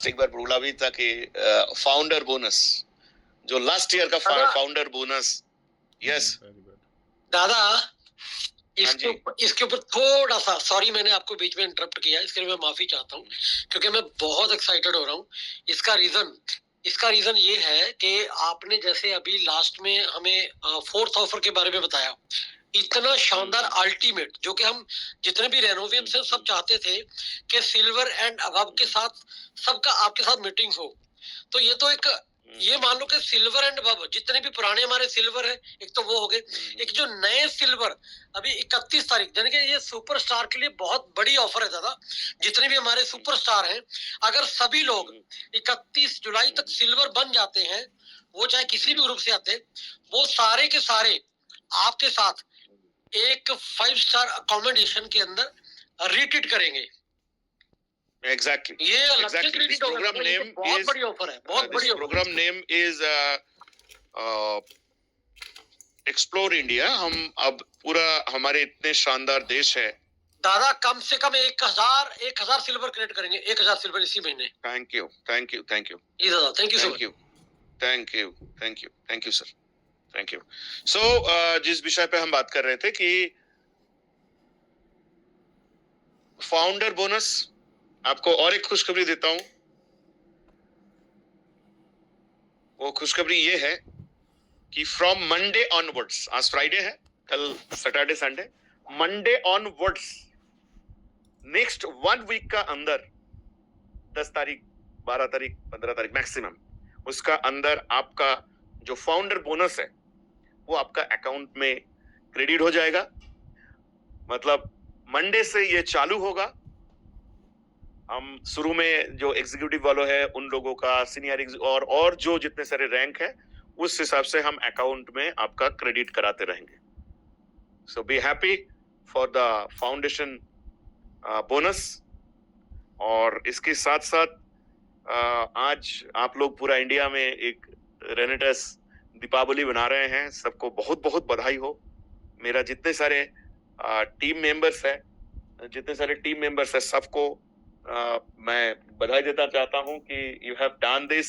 एक बार बोला भी था कि फाउंडर बोनस, जो लास्ट ईयर का फाउंडर बोनस। यस दादा, इसके ऊपर थोड़ा सा, सॉरी मैंने आपको बीच में इंटरप्ट किया, इसके लिए मैं माफी चाहता हूँ, क्योंकि मैं बहुत एक्साइटेड हो रहा हूँ। इसका रीजन ये है कि आपने जैसे अभी लास्ट में हमें फोर्थ ऑफर के बारे में बताया, इतना शानदार अल्टीमेट, जो कि हम जितने भी रेनोवेशन से सब चाहते थे कि सिल्वर एंड अबव के साथ सबका आपके साथ मीटिंग हो। तो ये तो एक, ये मान लो कि सिल्वर एंड अबव जितने भी पुराने हमारे सिल्वर है, एक तो वो हो गए, एक जो नए सिल्वर अभी 31 तारीख, यानी कि ये सुपरस्टार के लिए बहुत बड़ी ऑफर है दादा। जितने भी हमारे सुपरस्टार हैं, अगर सभी लोग 31 जुलाई तक सिल्वर बन जाते हैं, वो चाहे किसी भी ग्रुप से आते, वो सारे के सारे आपके साथ एक 5 स्टार अकोमोडेशन के अंदर रिट्रीट करेंगे। Exactly. ये Exactly. This program name बहुत is बड़ी ऑफर है, बहुत बड़ी this program name is explore India. हम अब पूरा, हमारे इतने शानदार देश है दादा, कम से कम 1000 सिल्वर क्रिएट करेंगे, 1000 सिल्वर इसी महीने। Thank you, thank you, thank you दादा, thank you, thank you, thank you, thank you, thank you sir, thank you. So जिस विषय पे हम बात कर रहे थे कि फाउंडर बोनस, आपको और एक खुशखबरी देता हूं। वो खुशखबरी ये है कि फ्रॉम मंडे ऑनवर्ड्स, आज फ्राइडे है, कल Saturday Sunday, Monday onwards next 1 week का अंदर 10 तारीख 12 तारीख 15 तारीख मैक्सिमम, उसका अंदर आपका जो फाउंडर बोनस है वो आपका अकाउंट में क्रेडिट हो जाएगा। मतलब मंडे से ये चालू होगा। हम शुरू में जो एग्जीक्यूटिव वालों है उन लोगों का सीनियर और जो जितने सारे रैंक है उस हिसाब से हम अकाउंट में आपका क्रेडिट कराते रहेंगे। So be happy for the foundation bonus. और इसके साथ साथ आज आप लोग पूरा इंडिया में एक रेनेटस दीपावली बना रहे हैं। सबको बहुत बहुत बधाई हो। मेरा जितने सारे टीम मेंबर्स है सबको मैं बधाई देना चाहता हूं कि you have done this.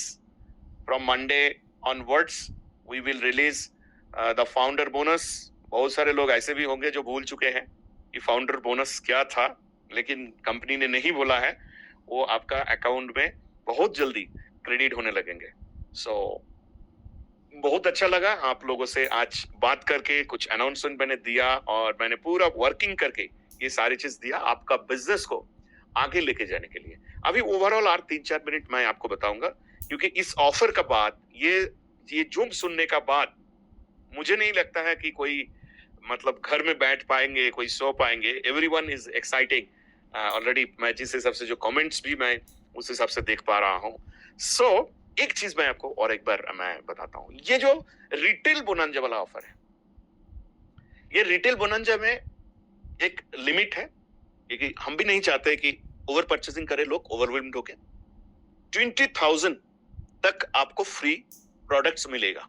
From Monday onwards we will release the founder bonus. बहुत सारे लोग ऐसे भी होंगे जो भूल चुके हैं कि फाउंडर बोनस क्या था, लेकिन कंपनी ने नहीं बोला है। वो आपका अकाउंट में बहुत जल्दी क्रेडिट होने लगेंगे। सो बहुत अच्छा लगा आप लोगों से आज बात करके, कुछ अनाउंसमेंट मैंने दिया और मैंने पूरा वर्किंग करके ये सारी चीज दिया आपका बिजनेस को आगे लेके जाने के लिए। अभी ओवरऑल और 3-4 मिनट मैं आपको बताऊंगा, क्योंकि इस ऑफर का बाद ये जूम सुनने का बाद मुझे नहीं लगता है कि कोई मतलब घर में बैठ पाएंगे, कोई सो पाएंगे। Everyone is exciting already. मैं जिस हिसाब से जो कमेंट्स भी मैं उस हिसाब से देख पा रहा हूँ। सो एक चीज मैं आपको और एक बार मैं बताता हूँ, ये जो रिटेल बोनंजा वाला ऑफर है, ये रिटेल बोनंजा में एक लिमिट है, क्योंकि हम भी नहीं चाहते कि ओवर परचेसिंग करे लोग, ओवरवेल्म्ड होके। 20,000 तक आपको फ्री प्रोडक्ट्स मिलेगा।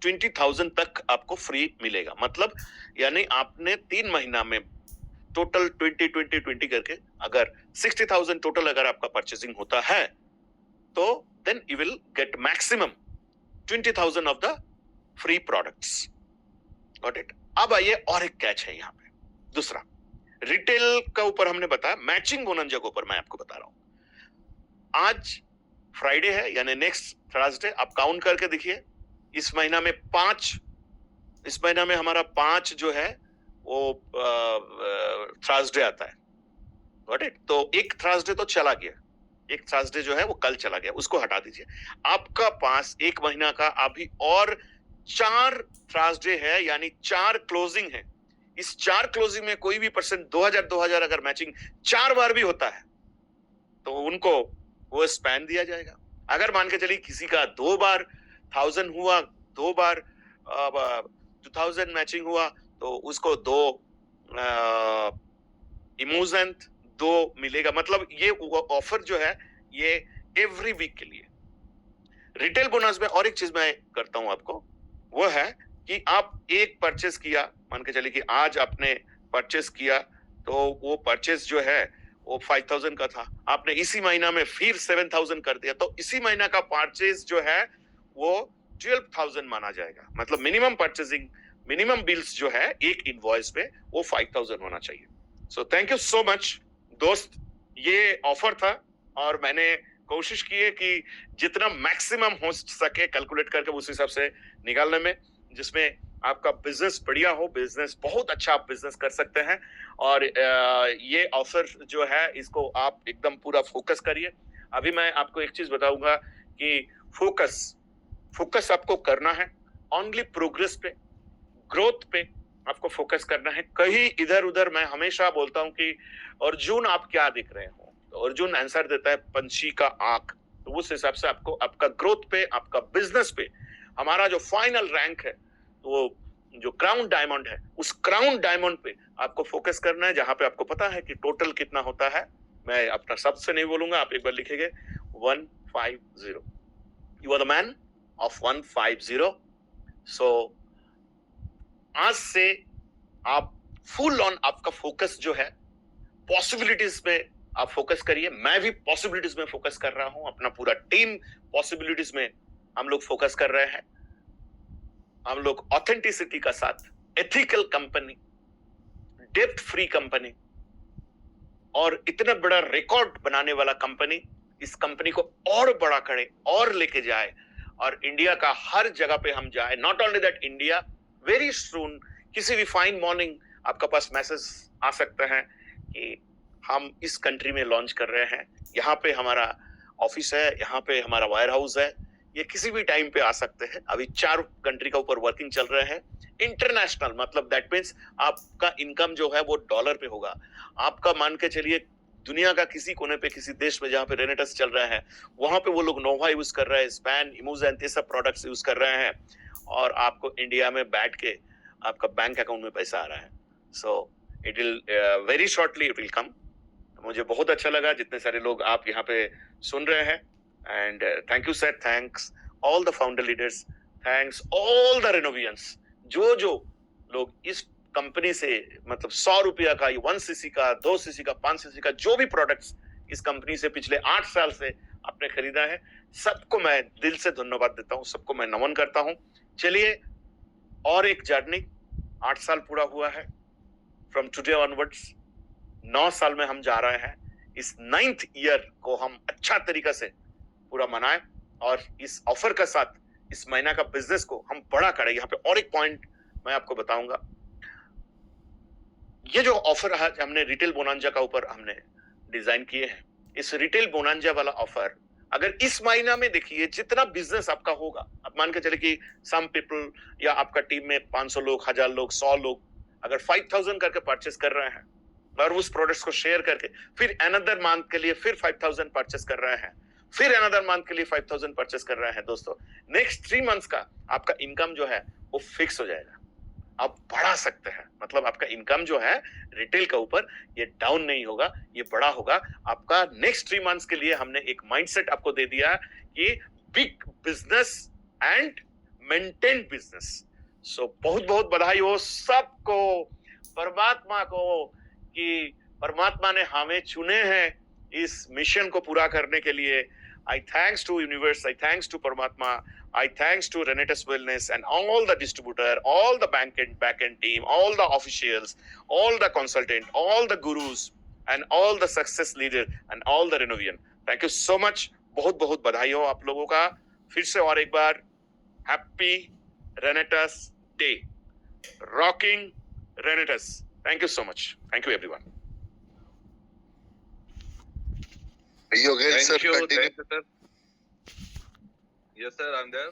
20,000 तक आपको फ्री मिलेगा। मतलब यानी आपने 3 महीना में टोटल 20 करके अगर 60,000 टोटल अगर आपका परचेसिंग होता है तो then you will get maximum 20,000 of the free products. Got it? अब आइए और एक कैच है यहाँ पे। दूसरा, रिटेल का ऊपर हमने बताया, मैचिंग बोनंजा के ऊपर मैं आपको बता रहा हूं। आज फ्राइडे है, यानी नेक्स्ट थर्सडे आप काउंट करके देखिए। इस महीना में हमारा 5 जो है वो थर्सडे आता है। Got it? तो एक थर्सडे तो चला गया, एक थर्सडे जो है वो कल चला गया, उसको हटा दीजिए। आपका पास एक महीना का अभी और 4 थर्सडे है, यानी 4 क्लोजिंग है। इस 4 क्लोजिंग में कोई भी पर्सन 2000 अगर मैचिंग 4 बार भी होता है तो उनको वो स्पैन दिया जाएगा। अगर मान के चलिए किसी का 2 बार 1000 हुआ, 2 बार 2000 मैचिंग हुआ, तो उसको 2 इमोजेंट 2 मिलेगा। मतलब ये ऑफर जो है ये एवरी वीक के लिए। रिटेल बोनस में और एक चीज मैं करता हूं आपको, वो है कि आप एक परचेस किया, मान के चलिए कि आज आपने परचेस किया, तो वो परचेस जो है वो 5000 का था, आपने इसी महीना में फिर 7000 कर दिया, तो इसी महीना का परचेज जो है वो 12000 माना जाएगा। मतलब मिनिमम परचेजिंग, मिनिमम बिल्स जो है एक इनवॉइस पे वो 5000 होना चाहिए। So thank you so much दोस्त, ये ऑफर था और मैंने कोशिश की है कि जितना मैक्सिमम हो सके कैलकुलेट करके उस हिसाब से निकालने में, जिसमें आपका बिजनेस बढ़िया हो, बिजनेस बहुत अच्छा आप बिजनेस कर सकते हैं। और ये ऑफर जो है इसको आप एकदम पूरा फोकस करिए। अभी मैं आपको एक चीज बताऊंगा कि फोकस आपको करना है ओनली प्रोग्रेस पे, ग्रोथ पे आपको फोकस करना है। कहीं इधर उधर, मैं हमेशा बोलता हूं कि अर्जुन आप क्या दिख रहे हो, तो अर्जुन आंसर देता है पंछी का आंख। तो उस हिसाब से आपको आपका ग्रोथ पे, आपका बिजनेस पे, हमारा जो फाइनल रैंक है, तो वो जो क्राउन डायमंड है, उस क्राउन डायमंड पे आपको फोकस करना है, जहां पे आपको पता है कि टोटल कितना होता है। मैं अपना शब्द से नहीं बोलूंगा, आप एक बार लिखेंगे 150। You are the man of 150। So आज से आप फुल ऑन, आपका फोकस जो है पॉसिबिलिटीज में आप फोकस करिए। मैं भी पॉसिबिलिटीज में फोकस कर रहा हूं, अपना पूरा टीम पॉसिबिलिटीज में हम लोग फोकस कर रहे हैं। हम लोग ऑथेंटिसिटी का साथ, ethical company, depth free company और इतना बड़ा रिकॉर्ड बनाने वाला कंपनी, इस कंपनी को और बड़ा करे और लेके जाए और इंडिया का हर जगह पे हम जाए। Not only that, India very soon, किसी भी फाइन मॉर्निंग आपका पास मैसेज आ सकता है कि हम इस कंट्री में लॉन्च कर रहे हैं, यहाँ पे हमारा ऑफिस है, यहाँ पे हमारा वायर हाउस है। ये किसी भी टाइम पे आ सकते हैं। अभी 4 कंट्री का ऊपर वर्किंग चल रहे हैं। इंटरनेशनल मतलब दैट मीन्स आपका इनकम जो है वो डॉलर पे होगा। आपका मान के चलिए दुनिया का किसी कोने पे, किसी देश में जहाँ पे रेनेटस चल रहा है, वहां पे वो लोग नोवा यूज कर रहे हैं, स्पैन, इमोजेन, ये सब प्रोडक्ट्स यूज कर रहे हैं और आपको इंडिया में बैठ के आपका बैंक अकाउंट में पैसा आ रहा है। So it will very shortly it will come. मुझे बहुत अच्छा लगा जितने सारे लोग आप यहाँ पे सुन रहे हैं। And thank you sir, thanks all the founder leaders, thanks all the Renovians. जो लोग इस कंपनी से मतलब 100 रुपया का, 1 सीसी का, 2 सीसी का, 5 सीसी का जो भी प्रोडक्ट्स इस कंपनी से पिछले 8 साल से आपने खरीदा है, सबको मैं दिल से धन्यवाद देता हूँ, सबको मैं नमन करता हूँ। चलिए और एक जर्नी, 8 साल पूरा हुआ है, फ्रॉम टुडे ऑनवर्ड्स 9 साल में हम जा रहे हैं। इस 9th ईयर को हम अच्छा तरीका से पूरा मनाएं और इस ऑफर के साथ इस महीना का बिजनेस को हम बड़ा करें। यहाँ पे और एक पॉइंट मैं आपको बताऊंगा, ये जो ऑफर है हमने रिटेल बोनांजा का ऊपर हमने डिजाइन किए हैं, इस रिटेल बोनांजा वाला ऑफर अगर इस महीना में देखिए जितना बिजनेस आपका होगा, आप मान के चले कि सम पीपल या आपका टीम में 500 लोग, 1000 लोग, 100 लोग अगर 5000 करके परचेस कर रहे हैं और उस प्रोडक्ट्स को शेयर करके फिर अनदर मंथ के लिए फिर 5000 परचेस कर रहे हैं, फिर अनदर मंथ के लिए 5000 परचेस कर रहे हैं, दोस्तों नेक्स्ट 3 मंथ्स का आपका इनकम जो है वो फिक्स हो जाएगा। आप बढ़ा सकते हैं, मतलब आपका इनकम जो है रिटेल के ऊपर ये डाउन नहीं होगा, ये बड़ा होगा। आपका नेक्स्ट 3 मंथ्स के लिए हमने एक माइंडसेट आपको दे दिया कि big business and maintain business. So बहुत बहुत बधाई हो सबको, परमात्मा को कि परमात्मा ने हमें चुने हैं इस मिशन को पूरा करने के लिए। I thanks to universe, I thanks to Paramatma, I thanks to Renetus Wellness and all the distributor, all the back-end team, all the officials, all the consultant, all the gurus and all the success leader and all the Renovian. Thank you so much. बहुत बहुत बधाई हो आप लोगों का फिर से और एक बार। Happy Renatus day, rocking Renatus. Thank you so much. Thank you everyone. Yogesh sir, continue. Thank you, sir. Yes, sir, I'm there.